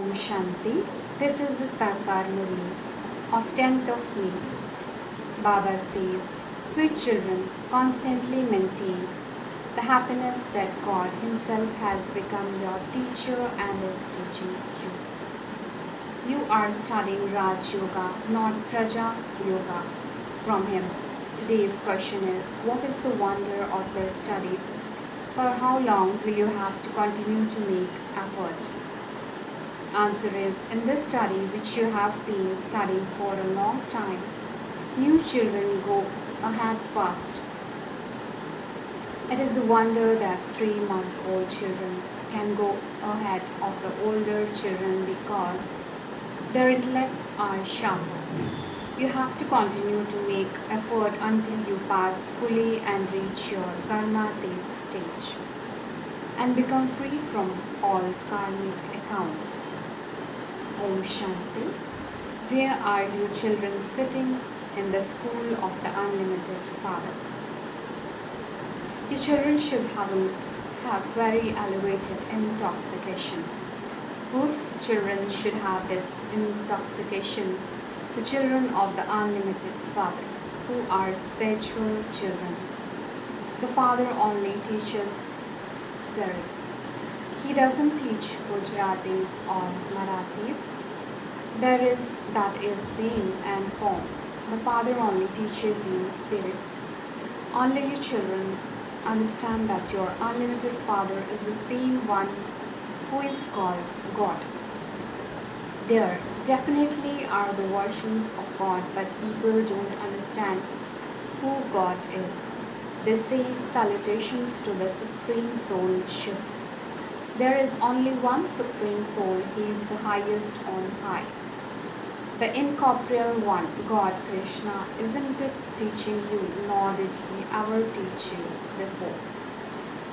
Om Shanti. This is the Eng.Murli of 10th of May. Baba says, sweet children, constantly maintain the happiness that God Himself has become your teacher and is teaching you. You are studying Raj Yoga, not Praja Yoga from Him. Today's question is, what is the wonder of this study? For how long will you have to continue to make effort? Answer is, in this study which you have been studying for a long time, new children go ahead fast. It is a wonder that 3-month-old children can go ahead of the older children because their intellects are sharp. You have to continue to make effort until you pass fully and reach your karma stage and become free from all karmic accounts. Om Shanti. Where are you children sitting? In the school of the Unlimited Father. Your children should have very elevated intoxication. Whose children should have this intoxication? The children of the Unlimited Father, who are spiritual children. The Father only teaches spirits. He doesn't teach Gujaratis or Marathis. That is name and form. The Father only teaches you spirits. Only you children understand that your unlimited Father is the same one who is called God. There definitely are the versions of God, but people don't understand who God is. They say salutations to the Supreme Soul Shiv. There is only one Supreme Soul, He is the highest on high. The incorporeal one, God Krishna, isn't it teaching you, nor did He ever teach you before.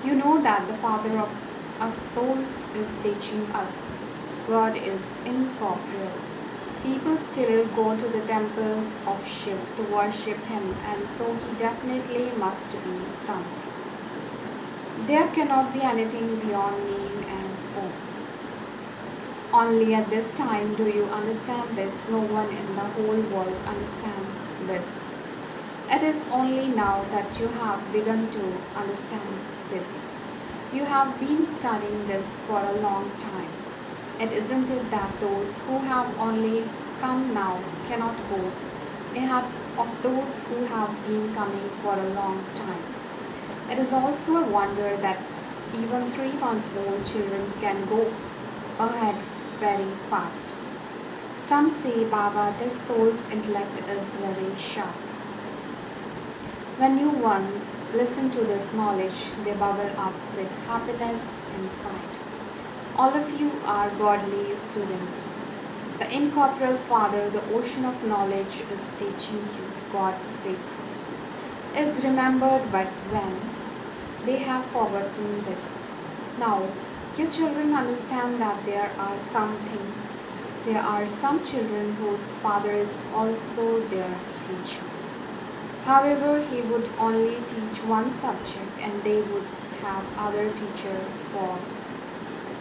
You know that the Father of us souls is teaching us. God is incorporeal. People still go to the temples of Shiv to worship Him, and so He definitely must be something. There cannot be anything beyond name and form. Only at this time do you understand this. No one in the whole world understands this. It is only now that you have begun to understand this. You have been studying this for a long time. It isn't it that those who have only come now cannot go ahead of those who have been coming for a long time. It is also a wonder that even 3-month-old children can go ahead very fast. Some say, Baba, this soul's intellect is very sharp. When new ones listen to this knowledge, they bubble up with happiness inside. All of you are godly students. The incorporeal Father, the ocean of knowledge, is teaching you. God speaks, is remembered, but when they have forgotten this. Now, your children understand that there are some children whose father is also their teacher. However, he would only teach one subject and they would have other teachers for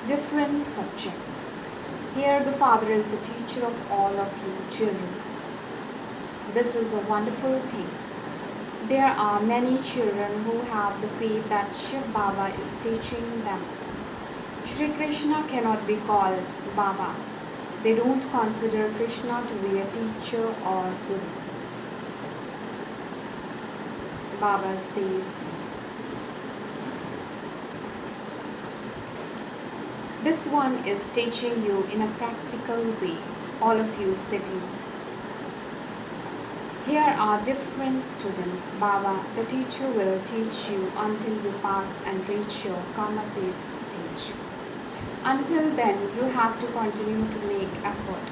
different subjects. Here the Father is the teacher of all of you children. This is a wonderful thing. There are many children who have the faith that Shiv Baba is teaching them. Shri Krishna cannot be called Baba. They don't consider Krishna to be a teacher or guru. Baba says, this one is teaching you in a practical way, all of you sitting. Here are different students. Baba, the teacher, will teach you until you pass and reach your karma stage. Until then, you have to continue to make effort.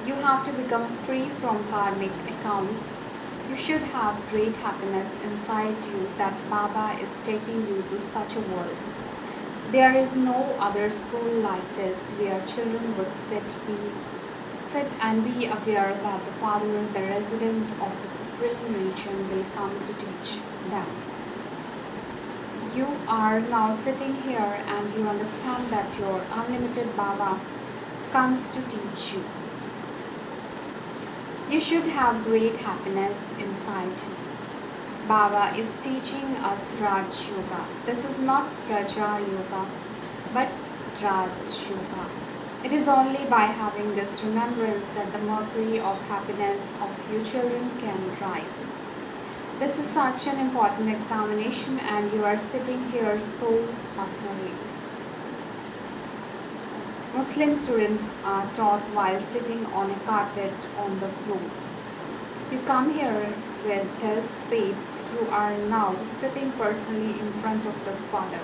You have to become free from karmic accounts. You should have great happiness inside you that Baba is taking you to such a world. There is no other school like this where children would sit and be aware that the Father, the resident of the Supreme Region, will come to teach them. You are now sitting here and you understand that your unlimited Baba comes to teach you. You should have great happiness inside you. Baba is teaching us Raj Yoga. This is not Raja Yoga, but Raj Yoga. It is only by having this remembrance that the mercury of happiness of you children can rise. This is such an important examination and you are sitting here so partnerly. Muslim students are taught while sitting on a carpet on the floor. You come here with this faith. You are now sitting personally in front of the Father.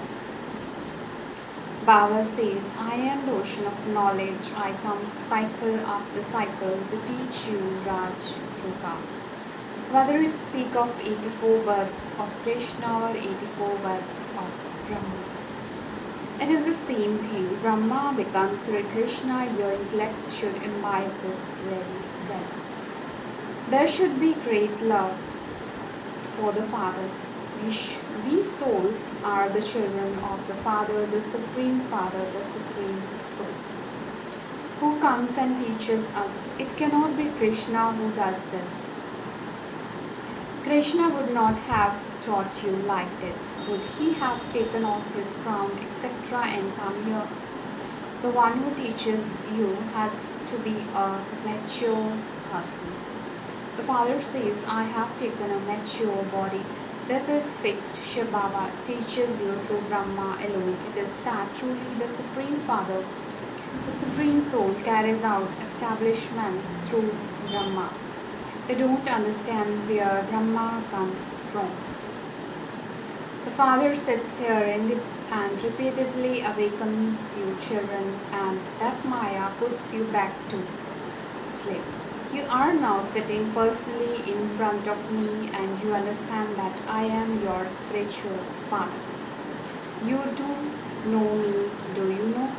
Baba says, I am the ocean of knowledge. I come cycle after cycle to teach you Raj Yoga. Whether you speak of 84 births of Krishna or 84 births of Brahma, it is the same thing. Brahma becomes Sri Krishna. Your intellects should imbibe this very well. There should be great love for the Father. We souls are the children of the Father, the Supreme Father, the Supreme Soul, who comes and teaches us. It cannot be Krishna who does this. Krishna would not have taught you like this. Would he have taken off his crown, etc., and come here? The one who teaches you has to be a mature person. The Father says, I have taken a mature body. This is fixed. Shiv Baba teaches you through Brahma alone. It is sad. Truly, the Supreme Father, the Supreme Soul, carries out establishment through Brahma. They don't understand where Brahma comes from. The Father sits here and repeatedly awakens you children, and that Maya puts you back to sleep. You are now sitting personally in front of me and you understand that I am your spiritual father. You do know me, do you know?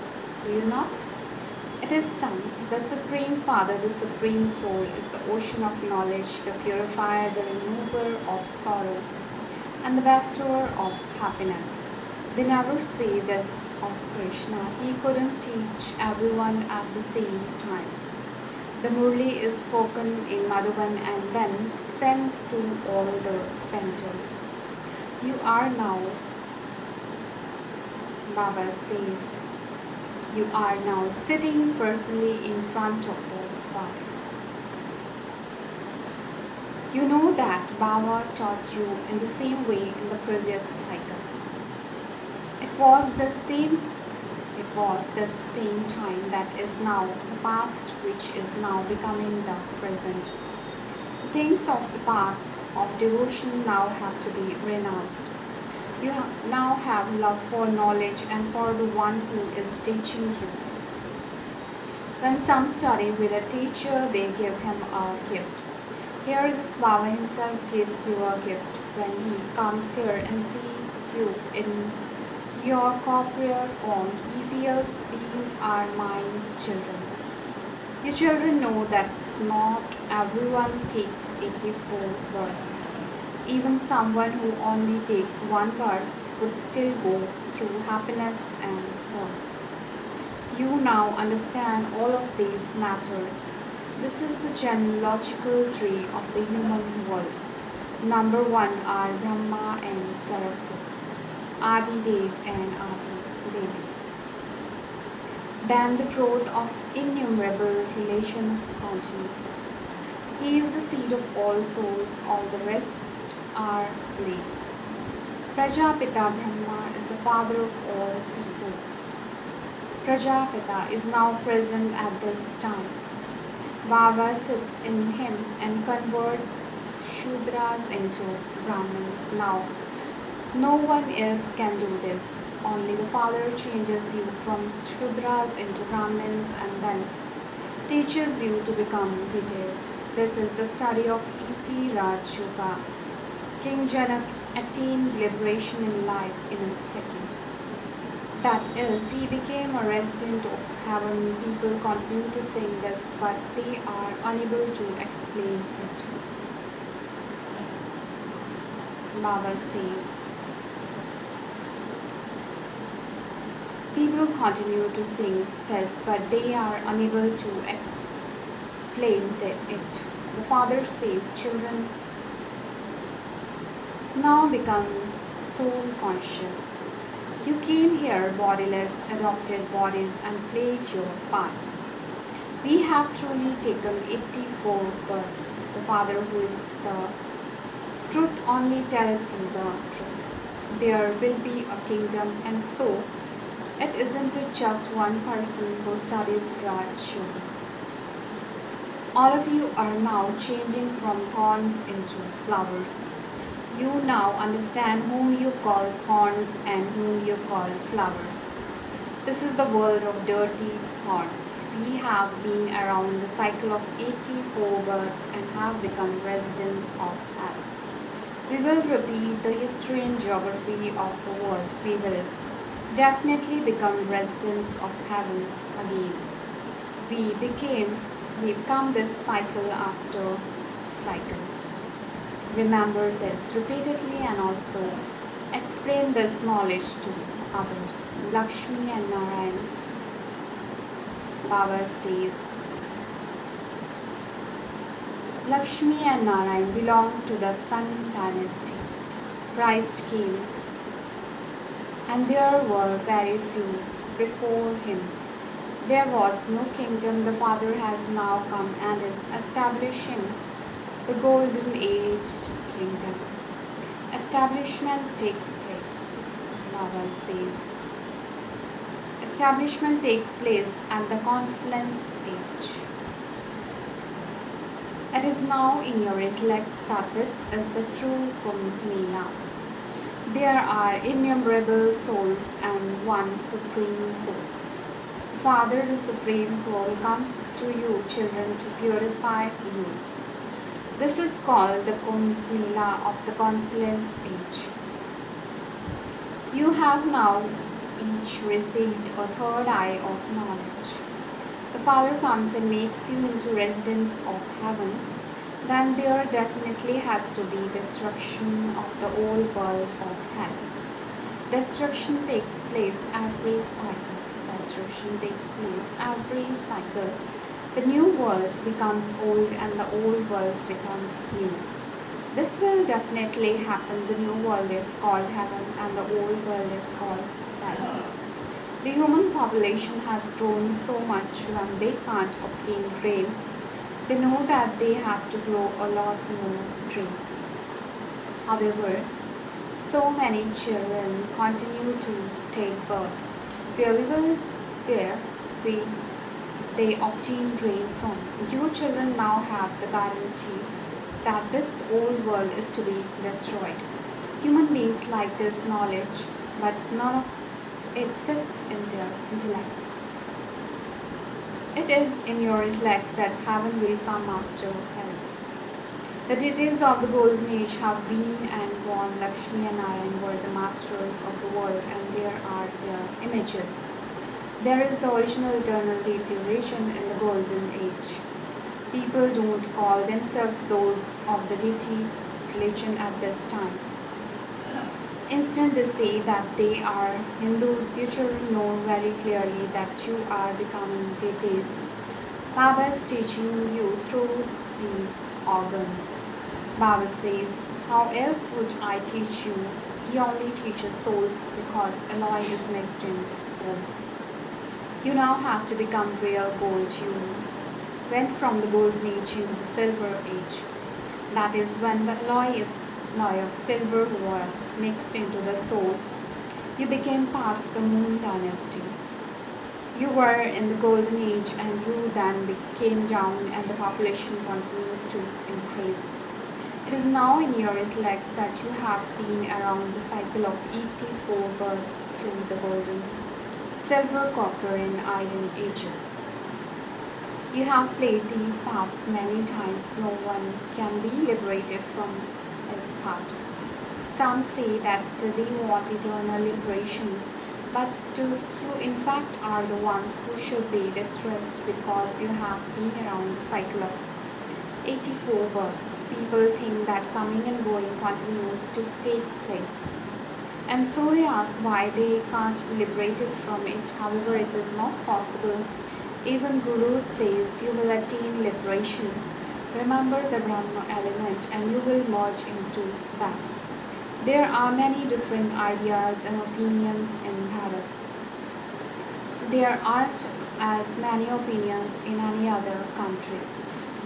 Do you not? It is Son, the Supreme Father, the Supreme Soul is the ocean of knowledge, the purifier, the remover of sorrow, and the bestower of happiness. They never say this of Krishna. He couldn't teach everyone at the same time. The Murli is spoken in Madhuban and then sent to all the centers. You are now, Baba says, you are now sitting personally in front of the Father. You know that Baba taught you in the same way in the previous cycle. It was the same time that is now the past, which is now becoming the present. The things of the path of devotion now have to be renounced. You now have love for knowledge and for the one who is teaching you. When some study with a teacher, they give him a gift. Here this Baba himself gives you a gift. When he comes here and sees you in your corporeal form, he feels these are my children. You children know that not everyone takes 84 births. Even someone who only takes one birth would still go through happiness and sorrow. You now understand all of these matters. This is the genealogical tree of the human world. Number 1 are Brahma and Saraswati, Adi Dev and Adi Devi. Then the growth of innumerable relations continues. He is the seed of all souls, all the rest are place. Prajapita Brahma is the father of all people. Prajapita is now present at this time. Baba sits in him and converts Shudras into Brahmins. Now, no one else can do this. Only the Father changes you from Shudras into Brahmins and then teaches you to become deities. This is the study of easy Raj Yoga. King Janak attained liberation in life in a second. That is, he became a resident of heaven. People continue to sing this, but they are unable to explain it. Baba says, People continue to sing this, but they are unable to explain it. The father says, children now become soul conscious. You came here bodiless, adopted bodies, and played your parts. We have truly taken 84 births. The Father, who is the truth, only tells you the truth. There will be a kingdom, and so it isn't just one person who studies your children. All of you are now changing from thorns into flowers. You now understand whom you call thorns and whom you call flowers. This is the world of dirty thorns. We have been around the cycle of 84 births and have become residents of hell. We will repeat the history and geography of the world. We will definitely become residents of heaven again. We become this cycle after cycle. Remember this repeatedly and also explain this knowledge to others. Lakshmi and Narayan, Baba says, Lakshmi and Narayan belong to the Sun dynasty. Christ came, and there were very few before him. There was no kingdom. The Father has now come and is establishing the Golden Age kingdom. Establishment takes place, Baba says. Establishment takes place at the confluence age. It is now in your intellects that this is the true Kumbh Mela. There are innumerable souls and one supreme soul. Father, the supreme soul, comes to you, children, to purify you. This is called the Kumbh Mela of the confluence age. You have now each received a third eye of knowledge. The Father comes and makes you into residents of heaven. Then there definitely has to be destruction of the old world of hell. Destruction takes place every cycle. Destruction takes place every cycle. The new world becomes old and the old worlds become new. This will definitely happen. The new world is called heaven and the old world is called hell. The human population has grown so much when they can't obtain rain. They know that they have to grow a lot more rain. However, so many children continue to take birth where they obtain rain from. You children now have the guarantee that this old world is to be destroyed. Human beings like this knowledge, but none of it sits in their intellects. It is in your intellects that heaven will come after hell. The deities of the Golden Age have been and gone. Lakshmi and Narayan were the masters of the world, and there are their images. There is the original eternal deity region in the Golden Age. People don't call themselves those of the deity religion at this time. Instead, they say that they are Hindus. You children know very clearly that you are becoming deities. Baba is teaching you through these organs. Baba says, how else would I teach you? He only teaches souls because alloy is mixed in souls. You now have to become real gold. You went from the golden age into the silver age. That is when the alloy of silver was mixed into the soul. You became part of the moon dynasty. You were in the golden age and you then came down and the population continued to increase. It is now in your intellects that you have been around the cycle of 84 births through the golden, silver, copper and iron ages. You have played these paths many times. No one can be liberated from his path. Some say that they want eternal liberation, but you in fact are the ones who should be distressed because you have been around the cycle of 84 births. People think that coming and going continues to take place. And so they ask why they can't be liberated from it. However, it is not possible. Even Guru says you will attain liberation. Remember the Brahma element and you will merge into that. There are many different ideas and opinions in Bharat. There aren't as many opinions in any other country.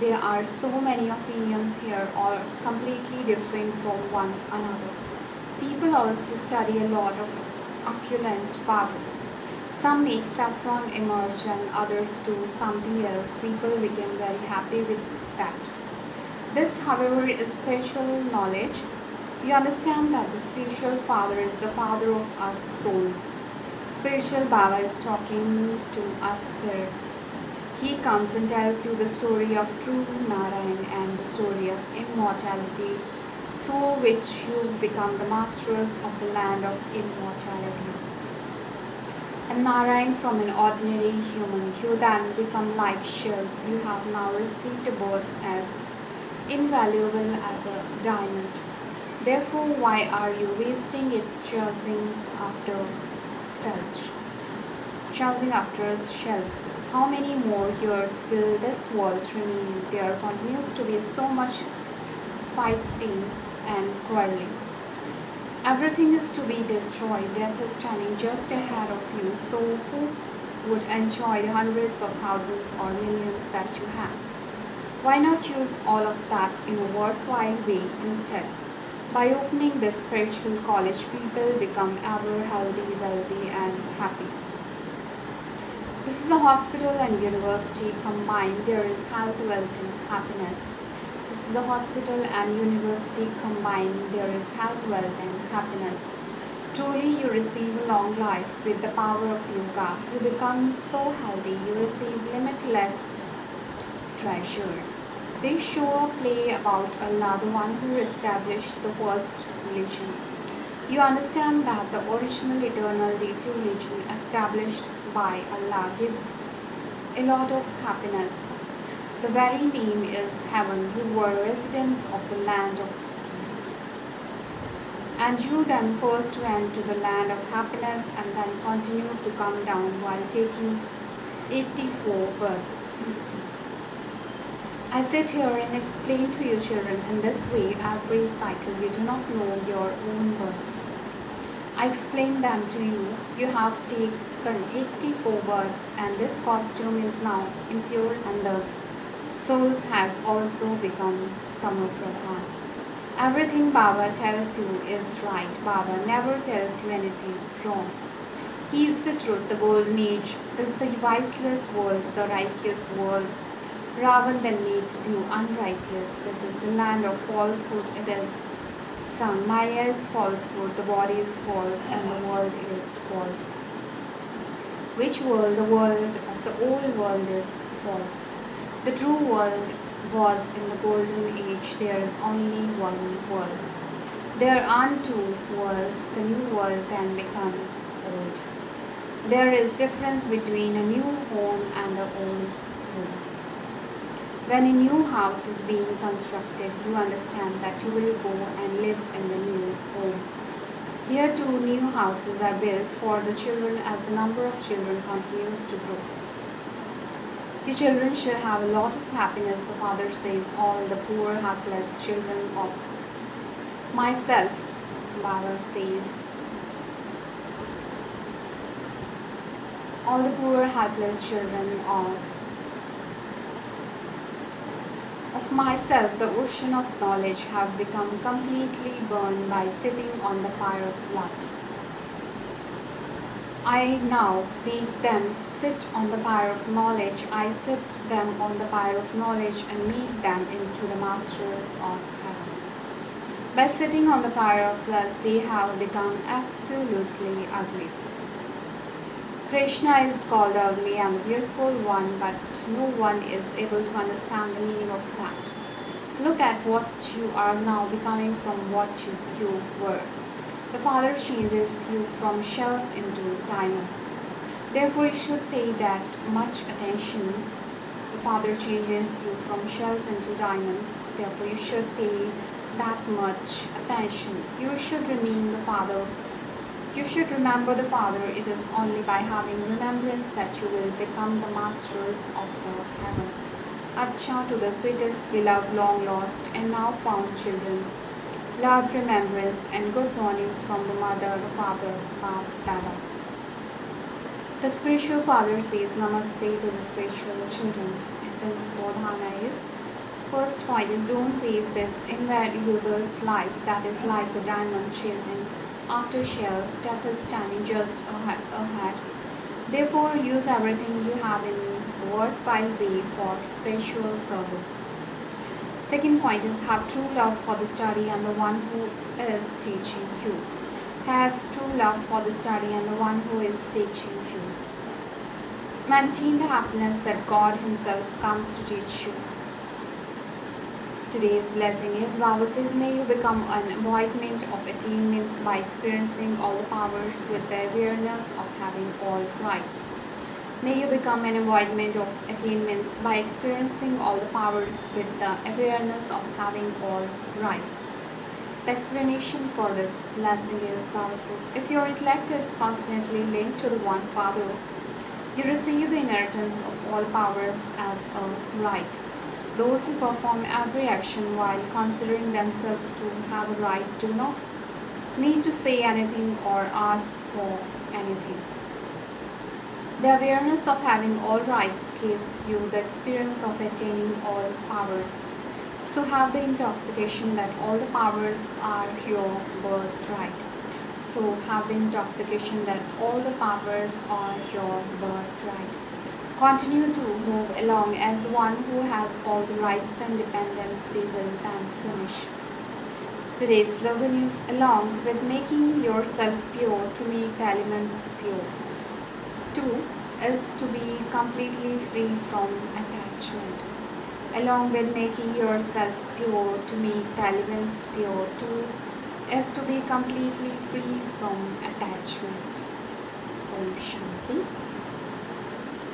There are so many opinions here, all completely different from one another. People also study a lot of occult power. Some make saffron emerge and others do something else. People became very happy with that. This, however, is spiritual knowledge. You understand that the spiritual father is the father of us souls. Spiritual Baba is talking to us spirits. He comes and tells you the story of true Narayan and the story of immortality, through which you become the masters of the land of immortality. And Narayan from an ordinary human, you then become like shells. You have now received a birth as invaluable as a diamond. Therefore, why are you wasting it chasing after self? Chasing after shells. How many more years will this world remain? There continues to be so much fighting and quarreling. Everything is to be destroyed. Death is standing just ahead of you. So who would enjoy the hundreds of thousands or millions that you have? Why not use all of that in a worthwhile way instead? By opening this spiritual college, people become ever healthy, wealthy, and happy. This is a hospital and university combined. There is health, wealth, and happiness. This is a hospital and university combined. There is health, wealth, and happiness. Truly, you receive a long life with the power of yoga. You become so healthy. You receive limitless treasures. They show a play about Allah, the one who established the first religion. You understand that the original eternal deity religion established by Allah gives a lot of happiness. The very name is heaven. You were residents of the land of peace. And you then first went to the land of happiness and then continued to come down while taking 84 births. I sit here and explain to you children in this way every cycle. You do not know your own births. I explain them to you. You have taken 84 births and this costume is now impure and the soul has also become Tamopradhan. Everything Baba tells you is right. Baba never tells you anything wrong. He is the truth. The golden age is the viceless world, the righteous world. Ravan then makes you unrighteous. This is the land of falsehood. It is sun. Maya is falsehood. The body is false and the world is false. Which world? The world of the old world is false. The true world was in the golden age. There is only one world. There aren't two worlds. The new world then becomes old. There is difference between a new home and the old home. When a new house is being constructed, you understand that you will go and live in the new home. Here too, new houses are built for the children as the number of children continues to grow. You children should have a lot of happiness. The father says, all the poor, helpless children of myself, Baba says, all the poor, helpless children of myself, the ocean of knowledge, have become completely burned by sitting on the pyre of lust. I now make them sit on the pyre of knowledge. I sit them on the pyre of knowledge and make them into the masters of heaven. By sitting on the pyre of lust, they have become absolutely ugly. Krishna is called the ugly and the beautiful one, but no one is able to understand the meaning of that. Look at what you are now becoming from what you were. The Father changes you from shells into diamonds. Therefore, you should pay that much attention. The Father changes you from shells into diamonds. Therefore, you should pay that much attention. You should remain the Father You should remember the Father. It is only by having remembrance that you will become the masters of the heaven. Acha to the sweetest beloved, long lost and now found children. Love, remembrance, and good morning from the mother, the father, Baap, Dada. The spiritual father says Namaste to the spiritual children. Essence for dharana is: first point is, don't waste this invaluable life that is like a diamond chasing after shells. Death is standing just ahead. Therefore, use everything you have in a worthwhile way for spiritual service. Second point is, have true love for the study and the one who is teaching you. Have true love for the study and the one who is teaching you. Maintain the happiness that God Himself comes to teach you. Today's blessing is, Baba says, may you become an embodiment of attainments by experiencing all the powers with the awareness of having all rights. May you become an embodiment of attainments by experiencing all the powers with the awareness of having all rights. The explanation for this blessing is, Baba says, if your intellect is constantly linked to the one Father, you receive the inheritance of all powers as a right. Those who perform every action while considering themselves to have a right do not need to say anything or ask for anything. The awareness of having all rights gives you the experience of attaining all powers. So have the intoxication that all the powers are your birthright. So have the intoxication that all the powers are your birthright. Continue to move along as one who has all the rights and dependency will then finish. Today's slogan is, along with making yourself pure to make the elements pure. 2 is to be completely free from attachment. Along with making yourself pure to make the elements pure. 2 is to be completely free from attachment. Om Shanti.